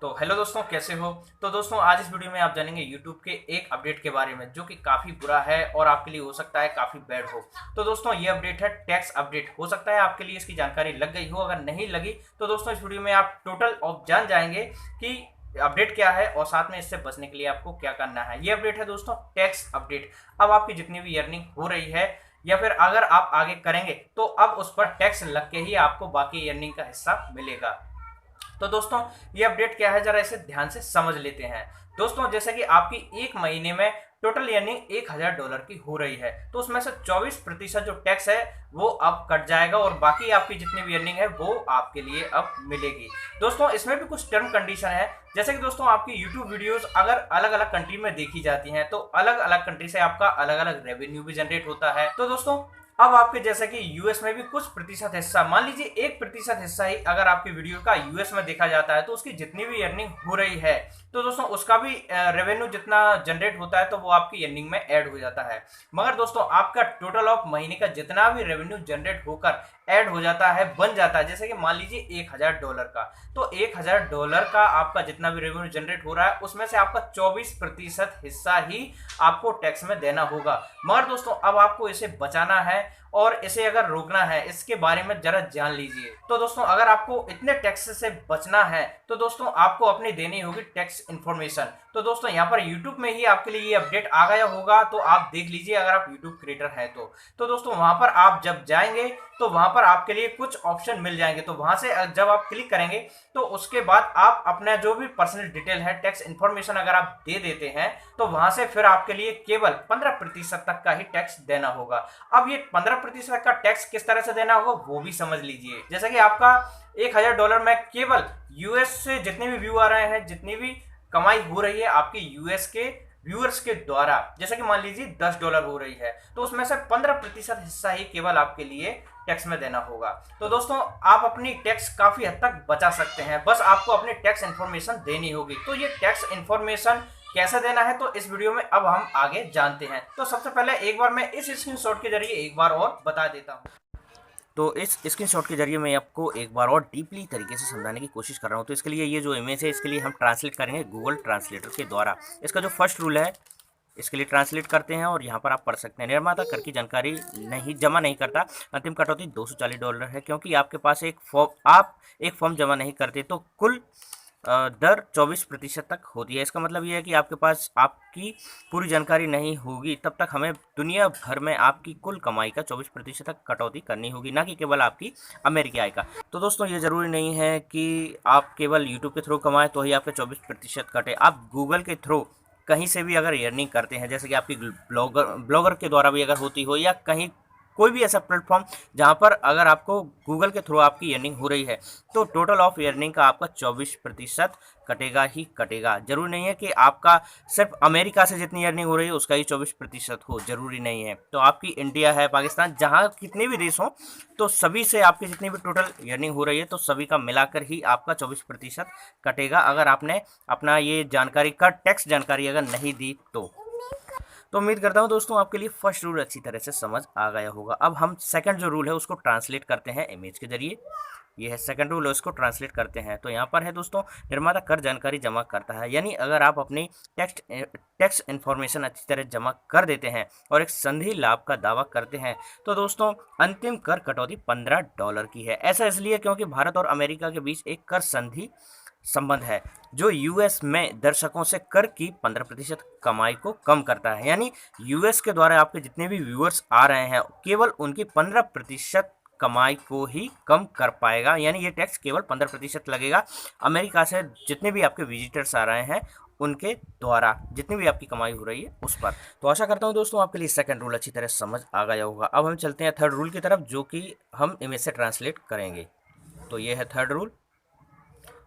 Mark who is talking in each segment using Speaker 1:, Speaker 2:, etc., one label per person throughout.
Speaker 1: तो हेलो दोस्तों, कैसे हो। तो दोस्तों आज इस वीडियो में आप जानेंगे YouTube के एक अपडेट के बारे में जो कि काफ़ी बुरा है और आपके लिए हो सकता है काफ़ी बैड हो। तो दोस्तों ये अपडेट है टैक्स अपडेट। हो सकता है आपके लिए इसकी जानकारी लग गई हो, अगर नहीं लगी तो दोस्तों इस वीडियो में आप टोटल ऑफ जान जाएंगे कि अपडेट क्या है और साथ में इससे बचने के लिए आपको क्या करना है। ये अपडेट है दोस्तों टैक्स अपडेट। अब आपकी जितनी भी अर्निंग हो रही है या फिर अगर आप आगे करेंगे तो अब उस पर टैक्स लग के ही आपको बाकी अर्निंग का हिस्सा मिलेगा। तो दोस्तों ये अपडेट क्या है, जरा इसे ध्यान से समझ लेते हैं। दोस्तों जैसे कि आपकी एक महीने में टोटल अर्निंग $1000 की हो रही है तो उसमें से 24% जो टैक्स है वो अब कट जाएगा और बाकी आपकी जितनी भी अर्निंग है वो आपके लिए अब मिलेगी। दोस्तों इसमें भी कुछ टर्म कंडीशन है, जैसे कि दोस्तों आपकी YouTube वीडियोस अगर अलग अलग कंट्री में देखी जाती हैं तो अलग अलग कंट्री से आपका अलग अलग रेवेन्यू भी जनरेट होता है। तो दोस्तों अब आपके जैसे कि यूएस में भी कुछ प्रतिशत हिस्सा, मान लीजिए 1% हिस्सा ही अगर आपकी वीडियो का यूएस में देखा जाता है तो उसकी जितनी भी अर्निंग हो रही है तो दोस्तों उसका भी रेवेन्यू जितना जनरेट होता है तो वो आपकी अर्निंग में ऐड हो जाता है। मगर दोस्तों आपका टोटल ऑफ महीने का जितना भी रेवेन्यू जनरेट होकर ऐड हो जाता है, बन जाता है, जैसे कि मान लीजिए $1000 का, तो $1000 का आपका जितना भी रेवेन्यू जनरेट हो रहा है उसमें से आपका 24% हिस्सा ही आपको टैक्स में देना होगा। मगर दोस्तों अब आपको इसे बचाना है और इसे अगर रोकना है, इसके बारे में जरा जान लीजिए। तो दोस्तों अगर आपको इतने टैक्स से बचना है तो दोस्तों आपको अपनी देनी होगी टैक्स इन्फॉर्मेशन। तो दोस्तों यहाँ पर यूट्यूब में ही आपके लिए ये अपडेट आ गया होगा, तो आप देख लीजिए अगर आप यूट्यूब क्रिएटर हैं तो दोस्तों वहां पर आप जब जाएंगे तो वहां पर आपके लिए कुछ ऑप्शन मिल जाएंगे। तो वहां से जब आप क्लिक करेंगे तो उसके बाद आप अपना जो भी पर्सनल डिटेल है, टैक्स इन्फॉर्मेशन अगर आप दे देते हैं तो वहां से फिर आपके लिए केवल 15% तक का ही टैक्स देना होगा। अब ये 15% का टैक्स किस तरह से देना होगा वो भी समझ लीजिए। जैसे कि आपका $1000 में केवल यूएस से जितने भी व्यू आ रहे हैं, जितनी भी कमाई हो रही है आपके यूएस के व्यूअर्स के द्वारा, जैसे कि मान लीजिए $10 हो रही है तो उसमें से 15% हिस्सा ही केवल आपके लिए टैक्स में देना होगा। तो दोस्तों आप अपनी टैक्स काफी हद तक बचा सकते हैं, बस आपको अपनी टैक्स इन्फॉर्मेशन देनी होगी। तो ये टैक्स इन्फॉर्मेशन कैसे देना है तो इस वीडियो में अब हम आगे जानते हैं। तो सबसे पहले एक बार मैं इस स्क्रीनशॉट के जरिए एक बार और बता देता हूँ। तो इस स्क्रीनशॉट के जरिए मैं आपको एक बार और डीपली तरीके से समझाने की कोशिश कर रहा हूँ। तो इसके लिए ये जो इमेज है इसके लिए हम ट्रांसलेट करेंगे गूगल ट्रांसलेटर के द्वारा। इसका जो फर्स्ट रूल है इसके लिए ट्रांसलेट करते हैं और यहाँ पर आप पढ़ सकते हैं। निर्माता कर की जानकारी नहीं जमा नहीं करता, अंतिम कटौती $240 है, क्योंकि आपके पास आप एक फॉर्म जमा नहीं करते तो कुल दर 24% तक होती है। इसका मतलब ये है कि आपके पास आपकी पूरी जानकारी नहीं होगी तब तक हमें दुनिया भर में आपकी कुल कमाई का 24% तक कटौती करनी होगी, ना कि केवल आपकी अमेरिकी आय का। तो दोस्तों ये ज़रूरी नहीं है कि आप केवल यूट्यूब के थ्रू कमाएं तो ही आपके 24% कटे। आप गूगल के थ्रू कहीं से भी अगर अर्निंग करते हैं, जैसे कि आपकी ब्लॉगर के द्वारा भी अगर होती हो या कहीं कोई भी ऐसा प्लेटफॉर्म जहां पर अगर आपको गूगल के थ्रू आपकी अर्निंग हो रही है तो टोटल ऑफ अर्निंग का आपका 24% कटेगा ही कटेगा। जरूरी नहीं है कि आपका सिर्फ अमेरिका से जितनी अर्निंग हो रही है उसका ही 24% हो, जरूरी नहीं है। तो आपकी इंडिया है, पाकिस्तान, जहां कितने भी देश हों तो सभी से आपकी जितनी भी टोटल अर्निंग हो रही है तो सभी का मिलाकर ही आपका 24% कटेगा, अगर आपने अपना ये जानकारी का टैक्स जानकारी अगर नहीं दी तो उम्मीद करता हूँ दोस्तों आपके लिए फर्स्ट रूल अच्छी तरह से समझ आ गया होगा। अब हम सेकंड जो रूल है उसको ट्रांसलेट करते हैं इमेज के जरिए। ये है सेकंड रूल, उसको ट्रांसलेट करते हैं। तो यहाँ पर है दोस्तों, निर्माता कर जानकारी जमा करता है, यानी अगर आप अपनी टैक्स इन्फॉर्मेशन अच्छी तरह जमा कर देते हैं और एक संधि लाभ का दावा करते हैं तो दोस्तों अंतिम कर कटौती $15 की है। ऐसा इसलिए क्योंकि भारत और अमेरिका के बीच एक कर संधि संबंध है जो यूएस में दर्शकों से कर की 15% कमाई को कम करता है। यानी यूएस के द्वारा आपके जितने भी व्यूअर्स आ रहे हैं केवल उनकी 15% कमाई को ही कम कर पाएगा, यानी ये टैक्स केवल 15% लगेगा अमेरिका से जितने भी आपके विजिटर्स आ रहे हैं उनके द्वारा, जितनी भी आपकी कमाई हो रही है उस पर। तो आशा करता हूँ दोस्तों आपके लिए सेकंड रूल अच्छी तरह समझ आ गया होगा। अब हम चलते हैं थर्ड रूल की तरफ, जो कि हम इमेज से ट्रांसलेट करेंगे। तो ये है थर्ड रूल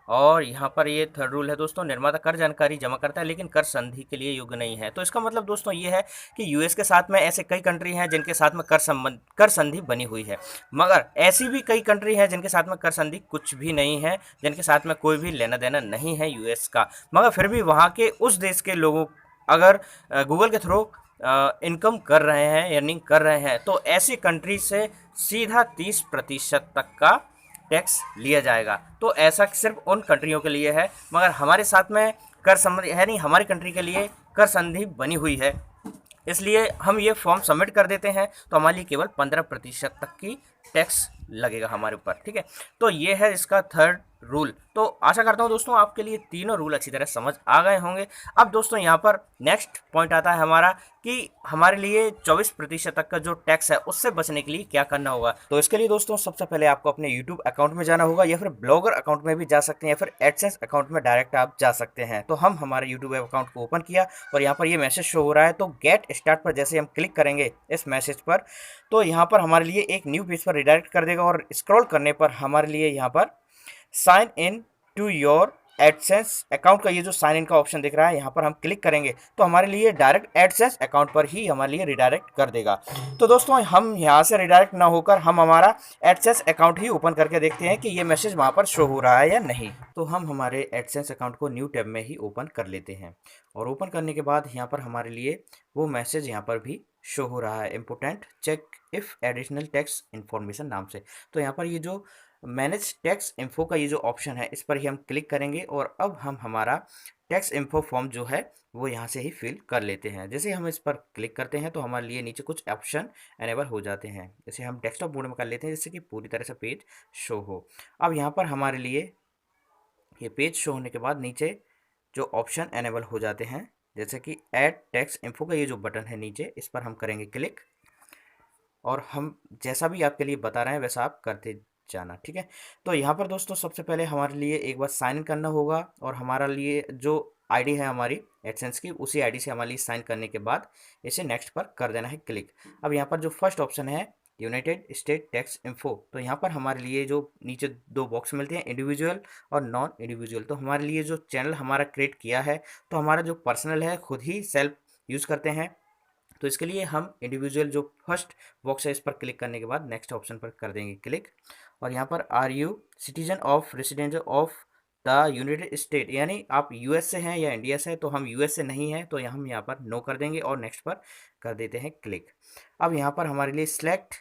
Speaker 1: और यहाँ पर ये थर्ड रूल है दोस्तों, निर्माता कर जानकारी जमा करता है लेकिन कर संधि के लिए योग्य नहीं है। तो इसका मतलब दोस्तों ये है कि यूएस के साथ में ऐसे कई कंट्री हैं जिनके साथ में कर संधि बनी हुई है, मगर ऐसी भी कई कंट्री हैं जिनके साथ में कर संधि कुछ भी नहीं है, जिनके साथ में कोई भी लेना देना नहीं है यूएस का, मगर फिर भी वहाँ के उस देश के लोगों अगर गूगल के थ्रू इनकम कर रहे हैं, अर्निंग कर रहे हैं, तो ऐसी कंट्री से सीधा 30% तक का टैक्स लिया जाएगा। तो ऐसा सिर्फ उन कंट्रियों के लिए है, मगर हमारे साथ में कर संधि है नहीं, हमारी कंट्री के लिए कर संधि बनी हुई है, इसलिए हम ये फॉर्म सबमिट कर देते हैं तो हमारे लिए केवल 15% तक की टैक्स लगेगा हमारे ऊपर। ठीक है, तो ये है इसका थर्ड रूल। तो आशा करता हूँ दोस्तों आपके लिए तीनों रूल अच्छी तरह समझ आ गए होंगे। अब दोस्तों यहाँ पर नेक्स्ट पॉइंट आता है हमारा कि हमारे लिए 24% तक का जो टैक्स है उससे बचने के लिए क्या करना होगा। तो इसके लिए दोस्तों सबसे पहले आपको अपने यूट्यूब अकाउंट में जाना होगा, या फिर ब्लॉगर अकाउंट में भी जा सकते हैं, या फिर एडसेंस अकाउंट में डायरेक्ट आप जा सकते हैं। तो हम हमारे यूट्यूब अकाउंट को ओपन किया और यहाँ पर ये मैसेज शो हो रहा है, तो गेट स्टार्ट पर जैसे हम क्लिक करेंगे इस मैसेज पर, तो यहाँ पर हमारे लिए एक न्यू पेज पर रिडायरेक्ट कर देगा और स्क्रॉल करने पर हमारे लिए यहाँ पर sign in to your AdSense account का ये जो साइन इन का ऑप्शन दिख रहा है, यहाँ पर हम क्लिक करेंगे तो हमारे लिए डायरेक्ट एडसेंस अकाउंट पर ही हमारे लिए रिडायरेक्ट कर देगा। तो दोस्तों हम यहाँ से रिडायरेक्ट ना होकर हम हमारा एडसेंस अकाउंट ही ओपन करके देखते हैं कि ये मैसेज वहाँ पर शो हो रहा है या नहीं। तो हम हमारे एडसेंस अकाउंट को न्यू टैब में ही ओपन कर लेते हैं, और ओपन करने के बाद यहाँ पर हमारे लिए वो मैसेज यहाँ पर भी शो हो रहा है, important check if additional tax information नाम से। तो यहाँ पर ये जो मैनेज टैक्स इन्फो का ये जो ऑप्शन है इस पर ही हम क्लिक करेंगे, और अब हम हमारा टैक्स इन्फो फॉर्म जो है वो यहाँ से ही फिल कर लेते हैं। जैसे हम इस पर क्लिक करते हैं तो हमारे लिए नीचे कुछ ऑप्शन एनेबल हो जाते हैं। जैसे हम डेस्कटॉप मोड में कर लेते हैं जिससे कि पूरी तरह से पेज शो हो। अब यहाँ पर हमारे लिए ये पेज शो होने के बाद नीचे जो ऑप्शन एनेबल हो जाते हैं, जैसे कि ऐड टैक्स इन्फो का ये जो बटन है नीचे, इस पर हम करेंगे क्लिक, और हम जैसा भी आपके लिए बता रहे हैं वैसा आप करते जाना। ठीक है, तो यहाँ पर दोस्तों सबसे पहले हमारे लिए एक बार साइन इन करना होगा, और हमारा लिए जो आईडी है हमारी एडसेंस की, उसी आईडी से हमारे लिए साइन करने के बाद इसे नेक्स्ट पर कर देना है क्लिक। अब यहाँ पर जो फर्स्ट ऑप्शन है यूनाइटेड स्टेट टैक्स इन्फो, तो यहाँ पर हमारे लिए जो नीचे दो बॉक्स मिलते हैं इंडिविजुअल और नॉन इंडिविजुअल। तो हमारे लिए जो चैनल हमारा क्रिएट किया है, तो हमारा जो पर्सनल है खुद ही सेल्फ यूज़ करते हैं, तो इसके लिए हम इंडिविजुअल जो फर्स्ट बॉक्स है इस पर क्लिक करने के बाद नेक्स्ट ऑप्शन पर कर देंगे क्लिक। और यहाँ पर are you citizen of resident of the United State, यानी आप यूएस से हैं या इंडिया से हैं, तो हम यूएस से नहीं हैं तो हम यहाँ पर नो कर देंगे और नेक्स्ट पर कर देते हैं क्लिक। अब यहाँ पर हमारे लिए select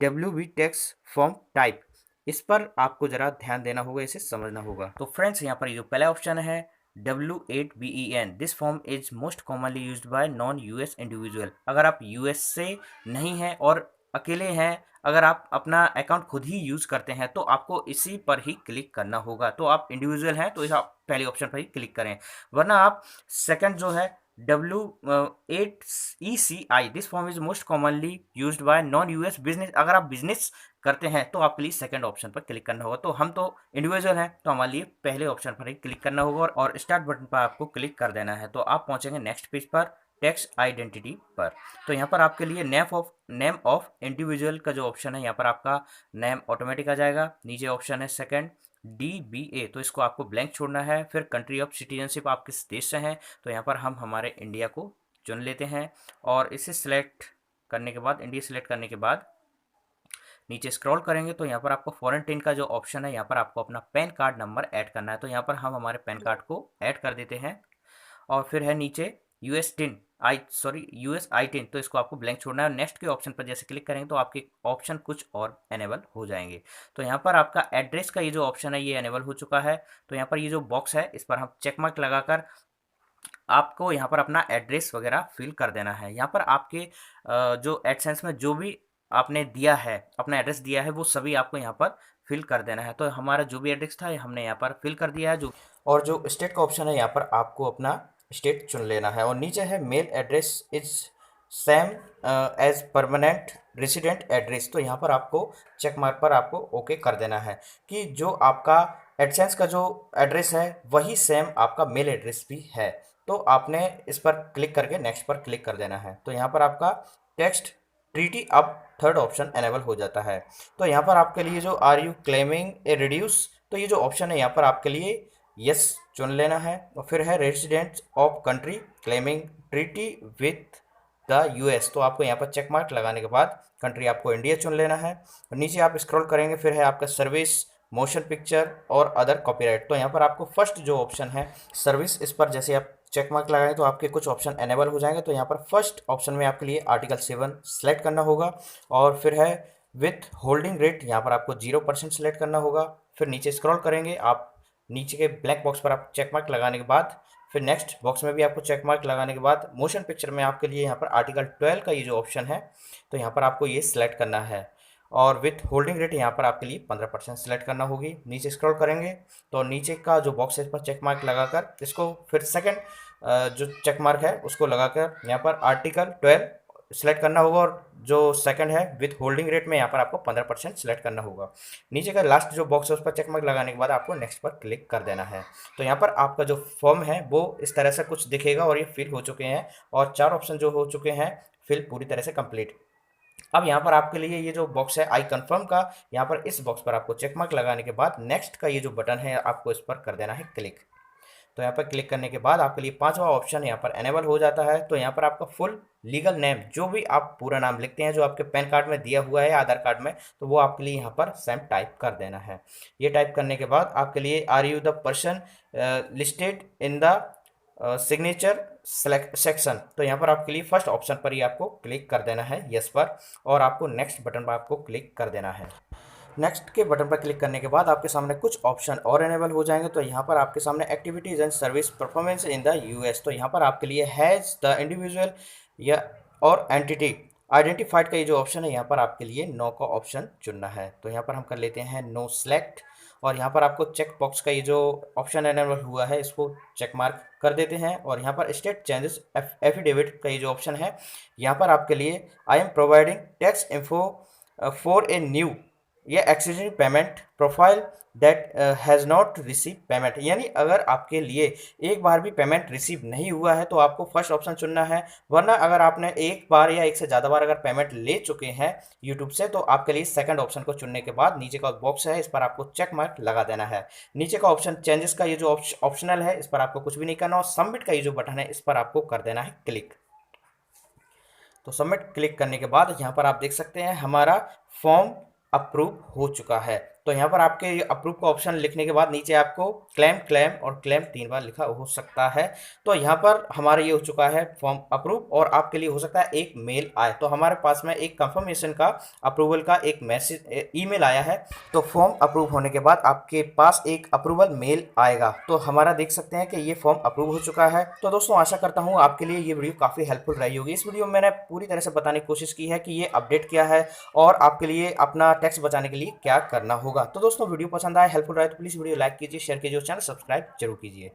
Speaker 1: WB tax form type, इस पर आपको ज़रा ध्यान देना होगा, इसे समझना होगा। तो फ्रेंड्स यहाँ पर ये जो पहला ऑप्शन है W8BEN, this form is most commonly used by non US individual. अगर आप यूएस से नहीं हैं और अकेले हैं, अगर आप अपना अकाउंट खुद ही यूज़ करते हैं तो आपको इसी पर ही क्लिक करना होगा। तो आप इंडिविजुअल हैं तो इस आप पहले ऑप्शन पर ही क्लिक करें, वरना आप सेकंड जो है W8ECI, this form is most commonly used by non US business, अगर आप बिजनेस करते हैं तो आपके लिए सेकंड ऑप्शन पर क्लिक करना होगा। तो हम तो इंडिविजुअल हैं तो हमारे लिए पहले ऑप्शन पर ही क्लिक करना होगा और स्टार्ट बटन पर आपको क्लिक कर देना है। तो आप पहुंचेंगे नेक्स्ट पेज पर टैक्स आइडेंटिटी पर। तो यहाँ पर आपके लिए नेम ऑफ इंडिविजुअल का जो ऑप्शन है, यहाँ पर आपका नेम ऑटोमेटिक आ जाएगा। नीचे ऑप्शन है सेकंड DBA, तो इसको आपको ब्लैंक छोड़ना है। फिर कंट्री ऑफ सिटीजनशिप, आप किस देश से हैं, तो यहाँ पर हम हमारे इंडिया को चुन लेते हैं, और इसे सिलेक्ट करने के बाद इंडिया सिलेक्ट करने के बाद नीचे स्क्रॉल करेंगे तो यहाँ पर आपको फॉरेन टिन का जो ऑप्शन है, यहाँ पर आपको अपना पैन कार्ड नंबर ऐड करना है। तो यहाँ पर हम हमारे पैन कार्ड को ऐड कर देते हैं, और फिर है नीचे यूएस आई टिन, तो इसको आपको ब्लैंक छोड़ना है। नेक्स्ट के ऑप्शन पर जैसे क्लिक करेंगे तो आपके ऑप्शन कुछ और एनेबल हो जाएंगे। तो यहाँ पर आपका एड्रेस का ये जो ऑप्शन है ये एनेबल हो चुका है। तो यहाँ पर ये जो बॉक्स है इस पर हम चेक मार्क लगाकर आपको यहाँ पर अपना एड्रेस वगैरह फिल कर देना है। यहाँ पर आपके जो एडसेंस में जो भी आपने दिया है, अपना एड्रेस दिया है, वो सभी आपको यहाँ पर फिल कर देना है। तो हमारा जो भी एड्रेस था हमने यहाँ पर फिल कर दिया है। और जो स्टेट का ऑप्शन है यहाँ पर आपको अपना स्टेट चुन लेना है, और नीचे है mail address is same as permanent resident address, तो यहाँ पर आपको चेक मार्क पर आपको ओके कर देना है कि जो आपका एडसेंस का जो एड्रेस है वही सेम आपका मेल एड्रेस भी है। तो आपने इस पर क्लिक करके नेक्स्ट पर क्लिक कर देना है। तो यहाँ पर आपका टेक्स्ट ट्रीटी अब थर्ड ऑप्शन एनेबल हो जाता है। तो यहाँ पर आपके लिए जो are you claiming a reduce, तो ये जो ऑप्शन है यहाँ पर आपके लिए यस चुन लेना है। और फिर है resident of country claiming treaty with the US, तो आपको यहाँ पर चेक मार्क लगाने के बाद कंट्री आपको इंडिया चुन लेना है। और नीचे आप स्क्रॉल करेंगे फिर है आपका सर्विस, मोशन पिक्चर और अदर कॉपीराइट, तो यहाँ पर आपको फर्स्ट जो ऑप्शन है सर्विस, इस पर जैसे आप चेक मार्क लगाएंगे तो आपके कुछ ऑप्शन एनेबल हो जाएंगे। तो यहाँ पर फर्स्ट ऑप्शन में आपके लिए आर्टिकल 7 सेलेक्ट करना होगा, और फिर है विथ होल्डिंग रेट यहाँ पर आपको 0% सेलेक्ट करना होगा। फिर नीचे स्क्रॉल करेंगे आप, नीचे के ब्लैक बॉक्स पर आप चेक मार्क लगाने के बाद फिर नेक्स्ट बॉक्स में भी आपको चेक मार्क लगाने के बाद मोशन पिक्चर में आपके लिए यहाँ पर आर्टिकल 12 का ये जो ऑप्शन है, तो यहाँ पर आपको ये सिलेक्ट करना है और विथ होल्डिंग रेट यहाँ पर आपके लिए 15% सेलेक्ट करना होगी। नीचे स्क्रॉल करेंगे तो नीचे का जो बॉक्स है इस पर चेक मार्क लगाकर इसको फिर सेकंड जो चेक मार्क है उसको लगाकर यहाँ पर आर्टिकल 12 सेलेक्ट करना होगा और जो सेकंड है विथ होल्डिंग रेट में यहाँ पर आपको 15% सेलेक्ट करना होगा। नीचे का लास्ट जो बॉक्स है उस पर चेक मार्क लगाने के बाद आपको नेक्स्ट पर क्लिक कर देना है। तो यहाँ पर आपका जो फॉर्म है वो इस तरह से कुछ दिखेगा और ये फिल हो चुके हैं और 4 ऑप्शन जो हो चुके हैं फिल पूरी तरह से कंप्लीट। अब यहाँ पर आपके लिए ये जो बॉक्स है आई कंफर्म का, यहाँ पर इस बॉक्स पर आपको चेक मार्क लगाने के बाद नेक्स्ट का ये जो बटन है आपको इस पर कर देना है क्लिक। तो यहाँ पर क्लिक करने के बाद आपके लिए 5वां ऑप्शन यहाँ पर एनेबल हो जाता है। तो यहाँ पर आपका फुल लीगल नेम, जो भी आप पूरा नाम लिखते हैं जो आपके पैन कार्ड में दिया हुआ है, आधार कार्ड में, तो वो आपके लिए यहाँ पर सेम टाइप कर देना है। ये टाइप करने के बाद आपके लिए are you the person listed in the signature section, तो यहाँ पर आपके लिए फर्स्ट ऑप्शन पर ही आपको क्लिक कर देना है यस पर, और आपको नेक्स्ट बटन पर आपको क्लिक कर देना है। नेक्स्ट के बटन पर क्लिक करने के बाद आपके सामने कुछ ऑप्शन और एनेबल हो जाएंगे। तो यहाँ पर आपके सामने activities and service performance in the US, तो यहाँ पर आपके लिए हैज़ द इंडिविजुअल या और एंटिटी आइडेंटिफाइड का ये जो ऑप्शन है यहाँ पर आपके लिए नो का ऑप्शन चुनना है। तो यहाँ पर हम कर लेते हैं नो सेलेक्ट और यहाँ पर आपको चेक बॉक्स का ये जो ऑप्शन एनेबल हुआ है इसको चेक मार्क कर देते हैं और यहाँ पर स्टेट चेंजेस एफिडेविट का ये जो ऑप्शन है यहाँ पर आपके लिए I am providing tax info for a new ये exchange payment profile that has not receive payment, यानी अगर आपके लिए एक बार भी पेमेंट रिसीव नहीं हुआ है तो आपको फर्स्ट ऑप्शन चुनना है, वरना अगर आपने एक बार या एक से ज़्यादा बार अगर पेमेंट ले चुके हैं यूट्यूब से तो आपके लिए सेकंड ऑप्शन को चुनने के बाद नीचे का बॉक्स है इस पर आपको चेक मार्क लगा देना है। नीचे का ऑप्शन चेंजेस का ये जो ऑप्शनल है इस पर आपको कुछ भी नहीं करना और सबमिट का ये जो बटन है इस पर आपको कर देना है क्लिक। तो सबमिट क्लिक करने के बाद यहाँ पर आप देख सकते हैं हमारा फॉर्म अप्रूव हो चुका है। तो यहाँ पर आपके अप्रूव का ऑप्शन लिखने के बाद नीचे आपको क्लेम क्लेम और क्लेम 3 बार लिखा हो सकता है। तो यहाँ पर हमारा ये हो चुका है फॉर्म अप्रूव और आपके लिए हो सकता है एक मेल आए, तो हमारे पास में एक कंफर्मेशन का अप्रूवल का एक मैसेज ईमेल आया है। तो फॉर्म अप्रूव होने के बाद आपके पास एक अप्रूवल मेल आएगा। तो हमारा देख सकते हैं कि ये फॉर्म अप्रूव हो चुका है। तो दोस्तों आशा करता हूँ आपके लिए ये वीडियो काफ़ी हेल्पफुल रही होगी। इस वीडियो में मैंने पूरी तरह से बताने की कोशिश की है कि ये अपडेट क्या है और आपके लिए अपना टैक्स बचाने के लिए क्या करना होगा। तो दोस्तों वीडियो पसंद आए, हेल्पफुल रहे तो प्लीज़ वीडियो लाइक कीजिए, शेयर कीजिए और चैनल सब्सक्राइब जरूर कीजिए।